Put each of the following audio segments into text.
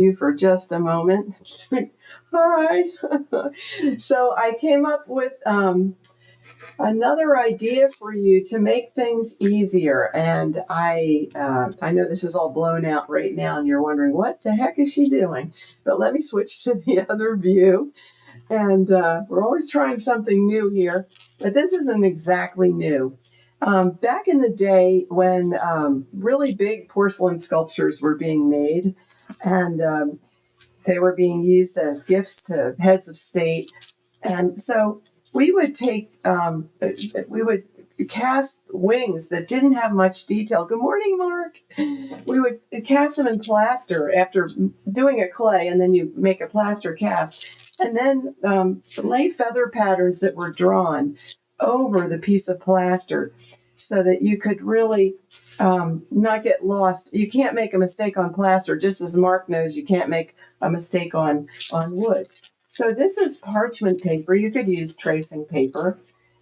you for just a moment. Hi. So I came up with another idea for you to make things easier. And I know this is all blown out right now and you're wondering, what the heck is she doing? But let me switch to the other view. And we're always trying something new here, but this isn't exactly new. Back in the day when really big porcelain sculptures were being made, and they were being used as gifts to heads of state. And so we would we would cast wings that didn't have much detail. Good morning, Mark. We would cast them in plaster after doing a clay, and then you make a plaster cast. And then lay feather patterns that were drawn over the piece of plaster so that you could really not get lost. You can't make a mistake on plaster, just as Mark knows you can't make a mistake on wood. So this is parchment paper. You could use tracing paper.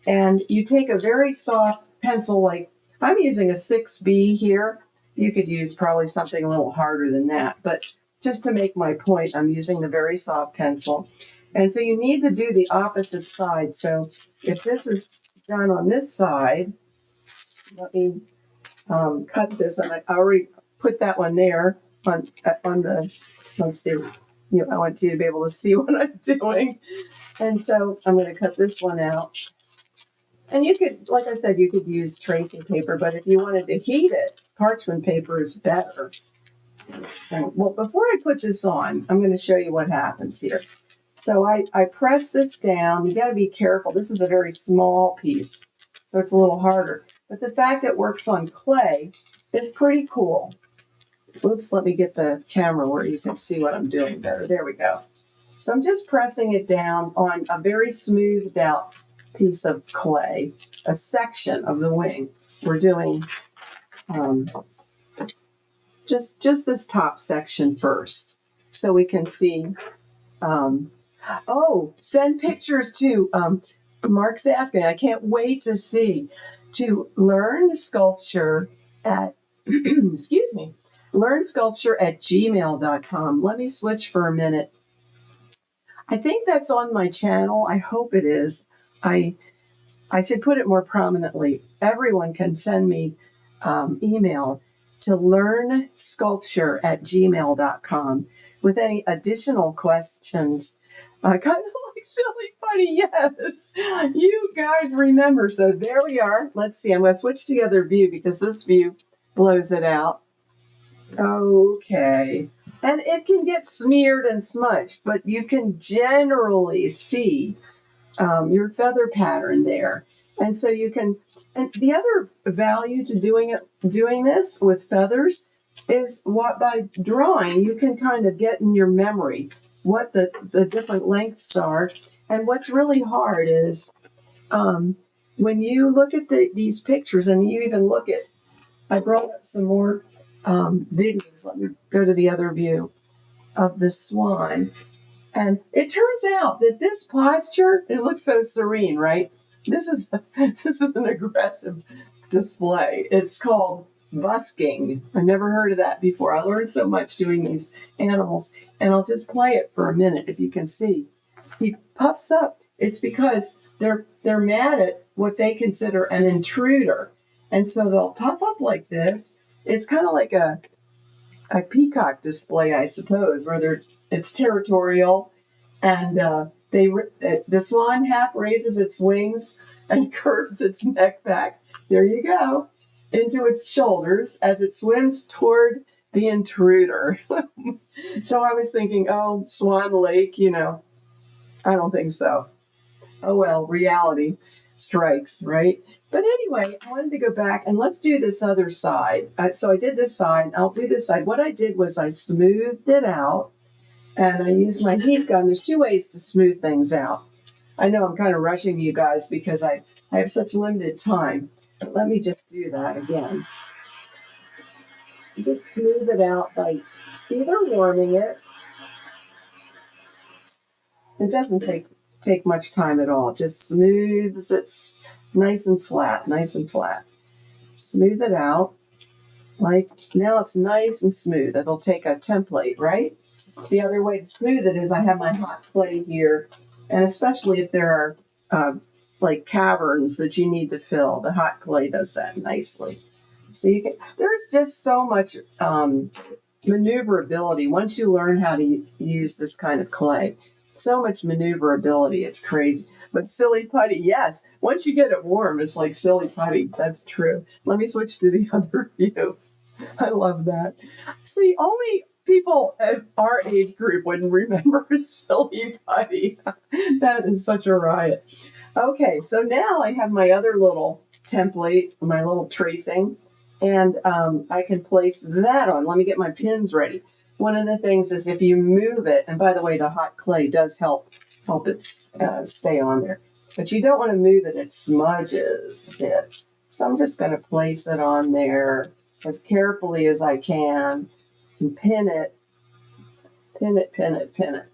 And you take a very soft pencil, like I'm using a 6B here. You could use probably something a little harder than that. But just to make my point, I'm using the very soft pencil. And so you need to do the opposite side. So if this is done on this side, let me cut this. And I already put that one there on the, let's see, I want you to be able to see what I'm doing. And so I'm going to cut this one out. And you could, like I said, you could use tracing paper, but if you wanted to heat it, parchment paper is better. And, well, before I put this on, I'm going to show you what happens here. So I press this down. You got to be careful. This is a very small piece, so it's a little harder. But the fact it works on clay is pretty cool. Oops, let me get the camera where you can see what I'm doing better. There we go. So I'm just pressing it down on a very smoothed out piece of clay, a section of the wing. We're doing just this top section first, so we can see. Oh, send pictures to Mark's asking. I can't wait to see. To learn sculpture at excuse me, learn sculpture at gmail.com. Let me switch for a minute. I think that's on my channel. I hope it is. I should put it more prominently. Everyone can send me email to learnsculpture at gmail.com with any additional questions. Kind of like silly funny, yes. You guys remember. So there we are. Let's see. I'm going to switch to the other view because this view blows it out. Okay. And it can get smeared and smudged, but you can generally see your feather pattern there. And so you can, and the other value to doing this with feathers is what by drawing, you can kind of get in your memory what the different lengths are. And what's really hard is when you look at these pictures and you even look at, I brought up some more videos. Let me go to the other view of the swan. And it turns out that this posture, it looks so serene, right? This is an aggressive display. It's called busking. I never heard of that before. I learned so much doing these animals, and I'll just play it for a minute if you can see. He puffs up. It's because they're mad at what they consider an intruder. And so they'll puff up like this. It's kind of like a peacock display, I suppose, where it's territorial, and the swan half raises its wings and curves its neck back. There you go, into its shoulders as it swims toward the intruder. So I was thinking, oh, Swan Lake, I don't think so. Oh well, reality strikes, right? But anyway, I wanted to go back and let's do this other side. So I did this side. I'll do this side. What I did was I smoothed it out, and I used my heat gun. There's two ways to smooth things out. I know I'm kind of rushing you guys because I have such limited time. But let me just do that again. Just smooth it out by either warming it. It doesn't take much time at all. Just smooths it nice and flat, nice and flat. Smooth it out. Like now it's nice and smooth. It'll take a template, right? the other way to smooth it is I have my hot clay here, and especially if there are like caverns that you need to fill, the hot clay does that nicely. So you can, there's just so much maneuverability once you learn how to use this kind of clay. So much maneuverability, it's crazy. But silly putty, yes. Once you get it warm, it's like silly putty. That's true. Let me switch to the other view. I love that. See, only people at our age group would remember silly putty. That is such a riot. Okay, so now I have my other little template, my little tracing, and I can place that on. Let me get my pins ready. One of the things is if you move it, and by the way, the hot clay does help it stay on there, but you don't want to move it, it smudges a bit. So I'm just going to place it on there as carefully as I can and pin it, pin it, pin it, pin it.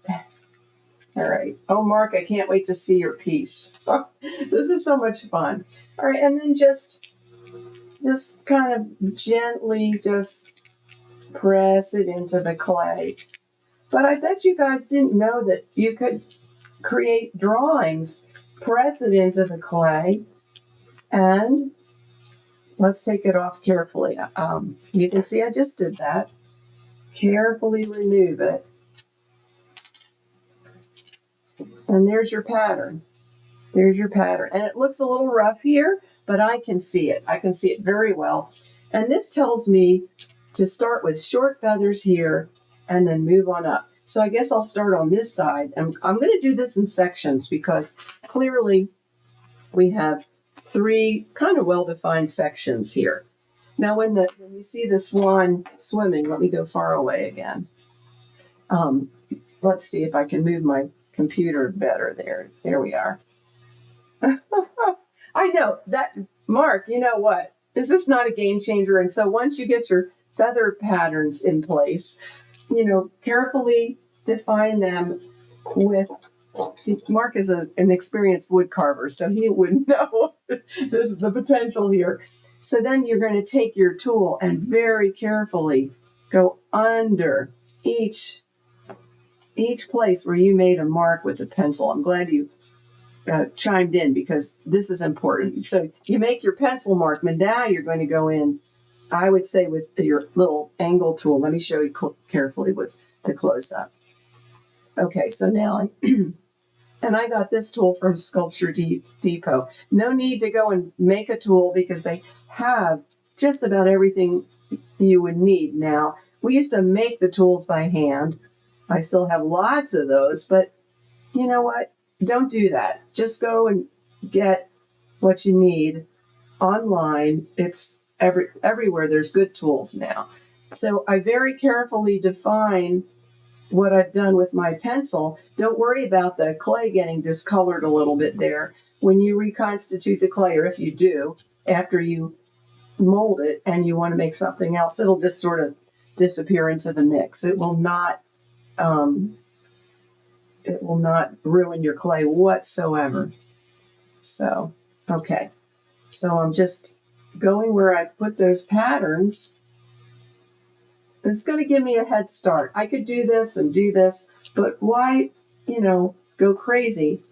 All right. Oh, Mark, I can't wait to see your piece. This is so much fun. All right, and then just kind of gently just press it into the clay. But I bet you guys didn't know that you could create drawings, press it into the clay, and let's take it off carefully. You can see I just did that. Carefully remove it. And there's your pattern. There's your pattern. And it looks a little rough here, but I can see it. I can see it very well. And this tells me to start with short feathers here and then move on up. So I guess I'll start on this side. And I'm going to do this in sections because clearly we have 3 kind of well-defined sections here. Now, when you see the swan swimming, let me go far away again. Let's see if I can move my computer better there. There we are. I know that, Mark, you know what? Is this not a game changer? And so once you get your feather patterns in place, carefully define them with, see, Mark is an experienced wood carver, so he would know this is the potential here. So then you're going to take your tool and very carefully go under each place where you made a mark with a pencil. I'm glad you chimed in because this is important. So you make your pencil mark, but now you're going to go in, I would say, with your little angle tool. Let me show you carefully with the close-up. Okay, so now, and I got this tool from Sculpture Depot. No need to go and make a tool because they have just about everything you would need now. We used to make the tools by hand. I still have lots of those, but you know what? Don't do that. Just go and get what you need online. It's everywhere. There's good tools now. So I very carefully define what I've done with my pencil. Don't worry about the clay getting discolored a little bit there. When you reconstitute the clay, or if you do, after you mold it and you want to make something else, it'll just sort of disappear into the mix. It will not ruin your clay whatsoever. So, okay. So I'm just going where I put those patterns. This is going to give me a head start. I could do this and do this, but why, go crazy?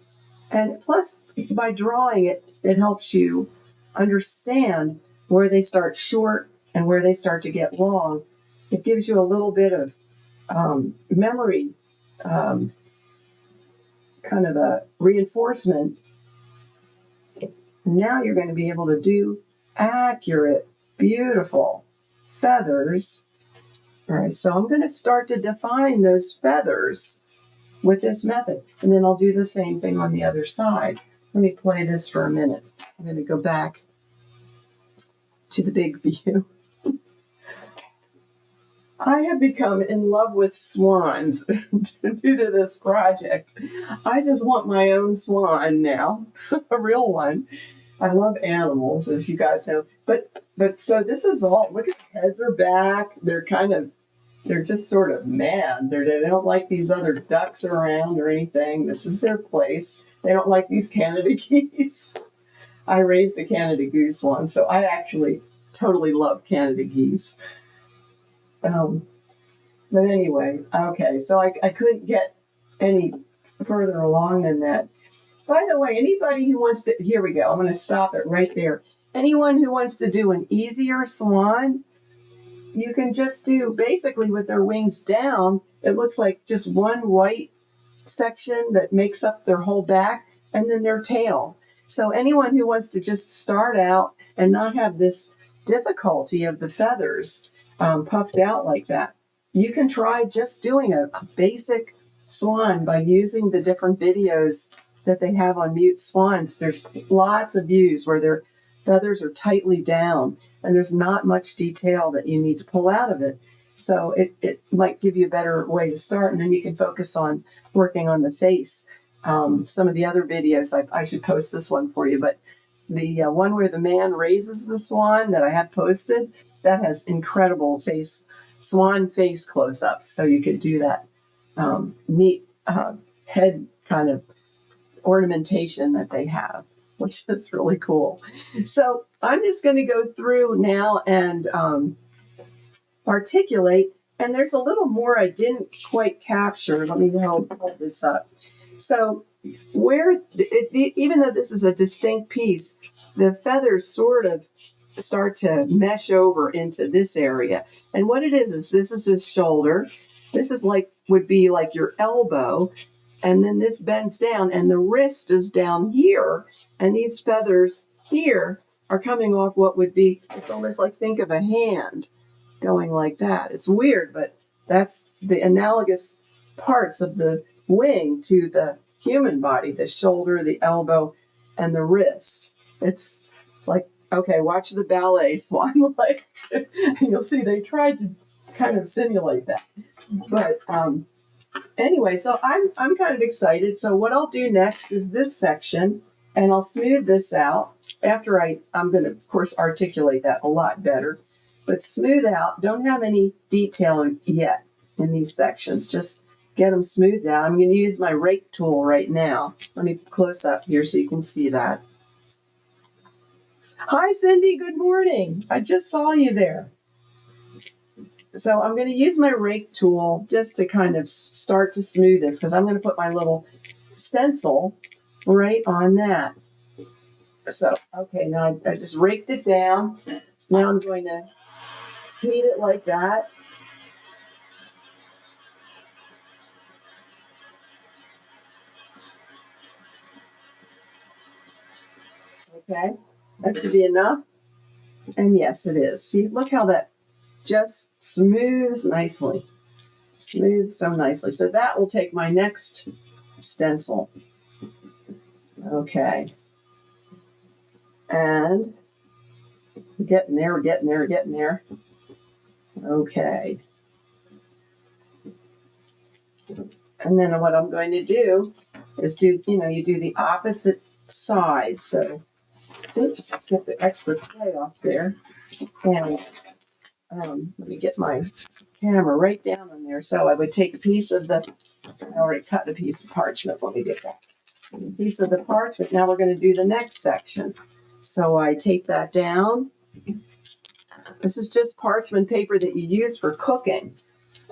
And plus, by drawing it, it helps you understand where they start short and where they start to get long. It gives you a little bit of memory, kind of a reinforcement. Now you're going to be able to do accurate, beautiful feathers. All right, so I'm going to start to define those feathers with this method, and then I'll do the same thing on the other side. Let me play this for a minute. I'm going to go back to the big view. I have become in love with swans due to this project. I just want my own swan now, a real one. I love animals, as you guys know. But so this is all, look at the heads are back. They're just sort of mad. They don't like these other ducks around or anything. This is their place. They don't like these Canada geese. I raised a Canada goose once, so I actually totally love Canada geese. But anyway, okay, so I couldn't get any further along than that. By the way, anybody who wants to, here we go, I'm going to stop it right there. Anyone who wants to do an easier swan, you can just do basically with their wings down, it looks like just one white section that makes up their whole back and then their tail. So anyone who wants to just start out and not have this difficulty of the feathers puffed out like that, you can try just doing a basic swan by using the different videos that they have on Mute Swans. There's lots of views where their feathers are tightly down and there's not much detail that you need to pull out of it. So it might give you a better way to start, and then you can focus on working on the face. Some of the other videos, I should post this one for you, but the one where the man raises the swan that I have posted, that has incredible swan face close-ups. So you could do that neat head kind of ornamentation that they have, which is really cool. So I'm just going to go through now and articulate, and there's a little more I didn't quite capture. Let me hold this up. So even though this is a distinct piece, the feathers sort of start to mesh over into this area. And what it is this is his shoulder. This is would be like your elbow. And then this bends down and the wrist is down here. And these feathers here are coming off what would be, it's almost like, think of a hand going like that. It's weird, but that's the analogous parts of the wing to the human body, the shoulder, the elbow, and the wrist. It's like, okay, watch the ballet swan, like, you'll see they tried to kind of simulate that. But anyway, so I'm kind of excited. So what I'll do next is this section, and I'll smooth this out. After I'm going to, of course, articulate that a lot better. But smooth out, don't have any detail yet in these sections. Just get them smoothed out. I'm going to use my rake tool right now. Let me close up here so you can see that. Hi, Cindy. Good morning. I just saw you there. So I'm going to use my rake tool just to kind of start to smooth this, because I'm going to put my little stencil right on that. So, okay, now I just raked it down. Now I'm going to heat it like that. Okay, that should be enough. And yes, it is. See, look how that just smooths nicely. Smooth so nicely. So that will take my next stencil. Okay. And we're getting there, we're getting there, we're getting there. Okay. And then what I'm going to do is you do the opposite side. So, oops, let's get the extra clay off there. And let me get my camera right down on there. So I would take a piece of I already cut a piece of parchment. Let me get that. A piece of the parchment. Now we're going to do the next section. So I tape that down. This is just parchment paper that you use for cooking.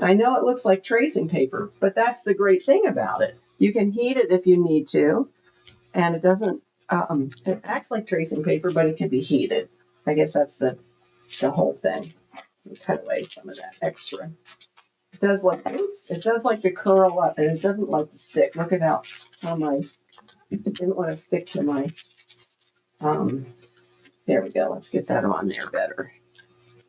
I know it looks like tracing paper, but that's the great thing about it. You can heat it if you need to, and it doesn't, it acts like tracing paper, but it can be heated. I guess that's the whole thing. Cut away some of that extra. It does like to curl up, and it doesn't like to stick. Look at how it didn't want to stick to my, there we go. Let's get that on there better.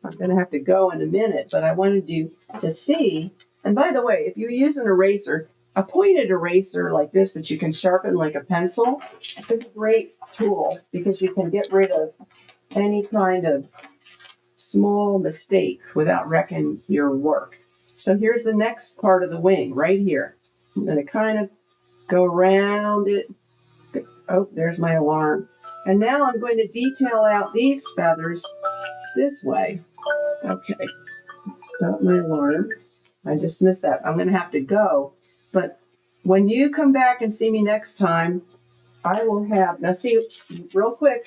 I'm going to have to go in a minute, but I wanted you to see. And by the way, if you use an eraser, a pointed eraser like this that you can sharpen like a pencil is a great tool, because you can get rid of any kind of small mistake without wrecking your work. So here's the next part of the wing right here. I'm going to kind of go around it. Oh, there's my alarm. And now I'm going to detail out these feathers this way. Okay, stop my alarm. I dismissed that. I'm going to have to go. But when you come back and see me next time, I will have, now see, real quick,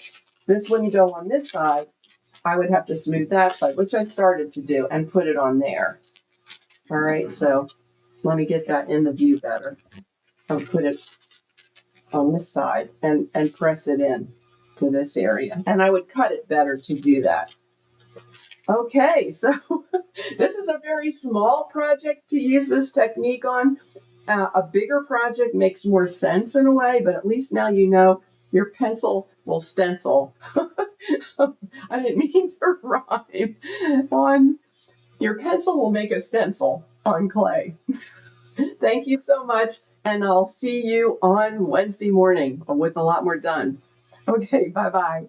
this wouldn't go on this side. I would have to smooth that side, which I started to do, and put it on there. All right, so let me get that in the view better. I'll put it on this side and press it in to this area. And I would cut it better to do that. Okay, so this is a very small project to use this technique on. A bigger project makes more sense in a way, but at least now you know your pencil will stencil. I didn't mean to rhyme. On your pencil will make a stencil on clay. Thank you so much, and I'll see you on Wednesday morning with a lot more done. Okay, bye-bye.